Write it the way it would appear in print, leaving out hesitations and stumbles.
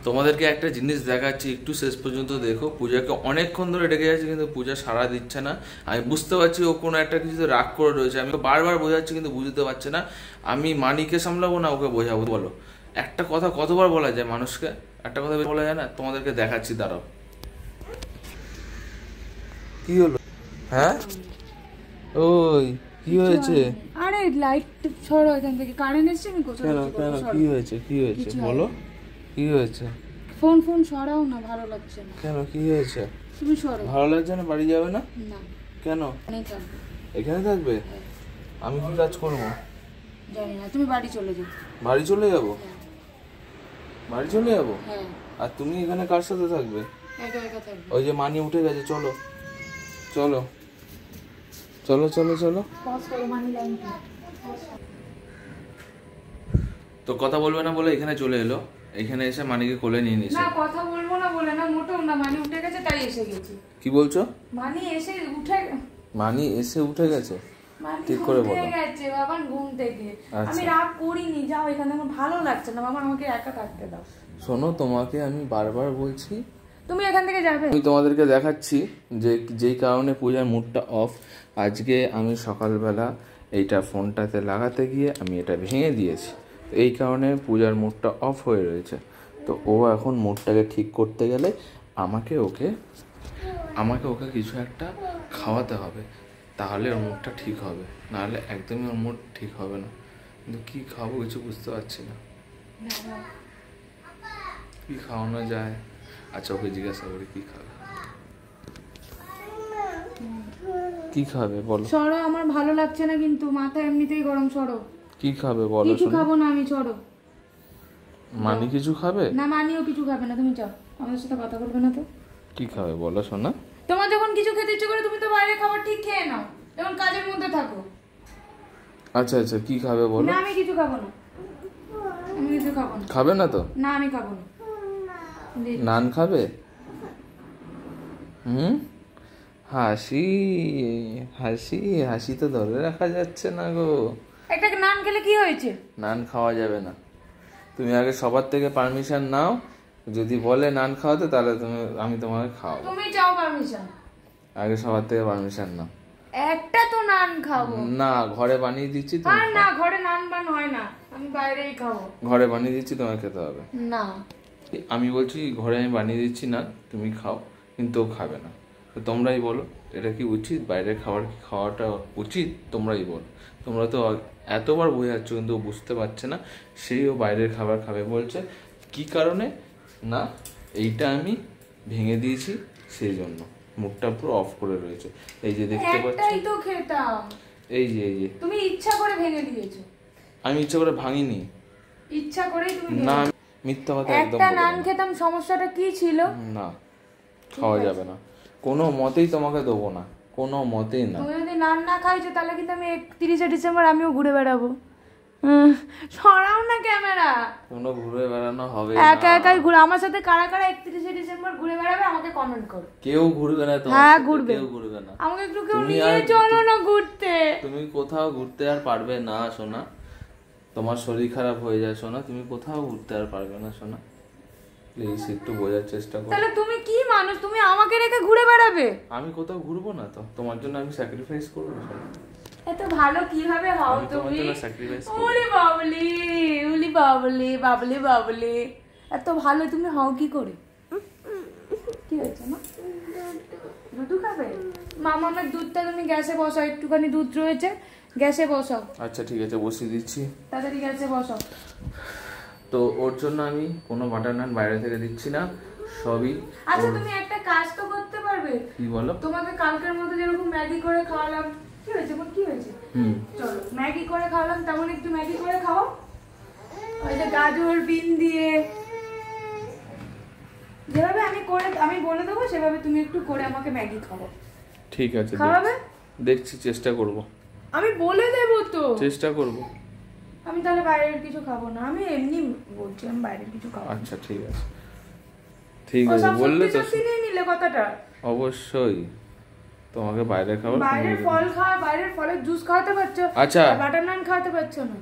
তোমাদেরকে একটা জিনিস দেখাচ্ছি, একটু শেষ পর্যন্ত দেখো। পূজাকে অনেকক্ষণ ধরে ডেকে যাচ্ছে কিন্তু পূজা সাড়া দিচ্ছে না। আমি বুঝতে পারছি ও কোনো একটা কিছুতে রাগ করে রয়েছে। আমি বারবার বোঝাচ্ছি কিন্তু বুঝতে পারছে না। আমি মানিকে সামলাবো না ওকে বোঝাবো? বলো, একটা কথা কতবার বলা যায় মানুষকে? একটা কথা বলা যায় না? তোমাদেরকে দেখাচ্ছি, দাঁড়াও। কি হলো? হ্যাঁ ওই কি হয়েছে? আরে লাইট ছড়ো এখান থেকে, কারেন্ট এসেছে। আমি কোথায় কেন কেন কি হয়েছে? কি হয়েছে বলো, কি হয়েছে? ফোন ফোন সরাও না, ভালো লাগছে না। কেন কি হয়েছে? তুমি সরো। ভালো লাগছে না? বাড়ি যাবে না? না। কেন? এখানে থাকবে? আমি কি কাজ করবো জানি না, তুমি বাড়ি চলে যাও। বাড়ি চলে যাবো? বাড়ি চলে যাবো? হ্যাঁ। আর তুমি এখানে কার সাথে থাকবে? একা একা থাকবে। ওই যে মানি উঠে গেছে, চলো চলো চলো চলো চলো। পজ করো, মানি লাইন। তো কথা বলবে না বলে এখানে চলে এলো। এখানে এসে মানিকে কোলে নিয়ে নিয়েছে। না কথা বলবো না বলে না, মোটেও না। মানি উঠে গেছে তাই এসে গেছি। কি বলছো? মানি এসে উঠে গেছে? ঠিক করে বলো। গেছে বাবা ঘুম থেকে। আমি রাগ করিনি, যাও এখানে, আমার ভালো লাগছে না বাবা, আমাকে একা থাকতে দাও। শোনো, তোমাকে আমি বারবার বলছি তুমি এখান থেকে যাবে। আমি তোমাদেরকে দেখাচ্ছি যে যেই কারণে পূজার মুডটা অফ। আজকে আমি সকালবেলা এইটা ফোনটাতে লাগাতে গিয়ে আমি এটা ভেঙে দিয়েছি। এই কারণে পূজার মুডটা অফ হয়ে রয়েছে। তো ও এখন মুডটাকে ঠিক করতে গেলে আমাকে ওকে কিছু একটা খাওয়াতে হবে, তাহলে ওর মুডটা ঠিক হবে। নাহলে একদমই ওর মুড ঠিক হবে না। কিন্তু কী খাবো কিছু বুঝতে পারছি না। কি খাওয়ানো যায়? আচ্ছা ওকে জিজ্ঞাসা করি কি খাবে। কি খাবে বলো? সরো, আমার ভালো লাগছে না কিন্তু, মাথা এমনিতেই গরম। সরো। কি খাবে বলো? কিছু খাবো না আমি, সরো। মানি কিছু খাবে না, মানিও কিছু খাবে না। তুমি যাও, আমাদের সাথে কথা বলবে না তো। কি খাবে বলো সোনা? তোমার যখন কিছু খেতে ইচ্ছে করে তুমি তো বাইরে খাবার ঠিক খেয়ে নাও, যখন কাজের মধ্যে থাকো। আচ্ছা আচ্ছা কি খাবে বলো? না আমি কিছু খাবো না, আমি কিছু খাবো না। খাবে না তো? না আমি খাবো না। নান খাবে? হাসি হাসি হাসি তো ধরে রাখা যাচ্ছে না গো। একটা নান খেলে কি হয়েছে? নান খাওয়া যাবে না। তুমি আগে সবার থেকে পারমিশন নাও, যদি বলে নান খাওয়াতে তাহলে আমি তোমাকে খাওয়াবো। তুমি চাও পারমিশন? আগে সবার থেকে পারমিশন নাও। একটা তো নান খাবো না, ঘরে বানিয়ে দিচ্ছি। আর না, ঘরে নান বান হয় না, আমি বাইরেই খাবো। ঘরে বানিয়ে দিচ্ছি, তোমার খেতে হবে না। আমি বলছি ঘরে আমি বানিয়ে দিচ্ছি না, তুমি খাও, কিন্তু ও খাবে না। তো তোমরাই বলো এটা কি উচিত? বাইরের খাবার কি খাওয়াটা উচিত? তোমরাই বলো। তোমরা তো এতবার বোঝাচ্ছ কিন্তু ও বুঝতে পারছে না। সেই ও বাইরের খাবার খাবে বলছে। কি কারণে? না এইটা আমি ভেঙে দিয়েছি সেই জন্য মুখটা পুরো অফ করে রয়েছে। এই যে দেখতে পাচ্ছ, একটাই তো খেতাম। এই যে তুমি ইচ্ছা করে ভেঙে দিয়েছো। আমি ইচ্ছা করে ভাঙিনি। ইচ্ছা করেই তুমি না, মিথ্যা কথা একদম। একটা নান খেতাম, সমস্যাটা কি ছিল? না, খাওয়া যাবে না, কোনো মতেই তোমাকে দেবো না, কোনো মতেই না। তুমি যদি নান না খাইছো তাহলে কিন্তু আমি 31শে ডিসেম্বর আমিও ঘুরে বেড়াবো। সরাও না ক্যামেরা। কোনো ঘুরে বেড়ানো হবে একা একাই ঘুরে। আমার সাথে কারা কারা 31শে ডিসেম্বর ঘুরে বেড়াবে আমাকে কমেন্ট করো। কেউ ঘুরবে না তো? হ্যাঁ ঘুরবে। কেউ ঘুরবে না। আমাকে একটু কেউ নিয়ে চলো না ঘুরতে। তুমি কোথাও ঘুরতে আর পারবে না সোনা, তোমার শরীর খারাপ হয়ে যায় সোনা, তুমি কোথাও ঘুরতে আর পারবে না সোনা। প্লিজ একটু বোঝার চেষ্টা করো। তাহলে তুমি কি মানুষ, তুমি আমাকে রেখে ঘুরে বেড়াবে? আমি কোথাও ঘুরবো না তো? তোমার জন্য আমি স্যাক্রিফাইস করবো সোনা। এত ভালো কিভাবে হও তুমি? ওলি বাবলি, ওলি বাবলি, বাবলি বাবলি, এত ভালো তুমি হও কি করে? কি হয়েছে মা? দুধ খাবে? মামামের দুধটা তুমি গ্যাসে বসাও, একটুখানি দুধ রয়েছে, গ্যাসে বসাও। আচ্ছা ঠিক আছে, বসিয়ে দিচ্ছি। তাড়াতাড়ি গ্যাসে বসাও। তো ওর জন্য আমি কোনো বাটার নান বাইরে থেকে দিচ্ছি না, সবই। আচ্ছা তুমি একটা কাজ তো করতে পারবে। কি বলো? তোমাকে কালকের মতো যেরকম ম্যাগি করে খাওয়ালাম, কি হয়েছে কি হয়েছে? চলো ম্যাগি করে খাওয়ালাম, তেমন একটু ম্যাগি করে খাও। ওই যে গাজর বিন দিয়ে যেভাবে আমি বলে দেবো সেভাবে তুমি একটু করে আমাকে ম্যাগি খাও। ঠিক আছে, খাওয়াবে? দেখছি, চেষ্টা করব। আমি বলে দেবো তো, চেষ্টা করব। আমি তাহলে বাইরের কিছু খাবো না, আমি এমনি বলছি আমি বাইরের কিছু খাবো। আচ্ছা ঠিক আছে, ঠিক আছে বললে তো। নিয়ে নিলে কথাটা। অবশ্যই তোমাকে বাইরে খাবার, বাইরের ফল খাওয়া, বাইরের ফলের জুস খাওয়াতে পারছো, আচ্ছা বাটার নান খাওয়াতে পারছো না।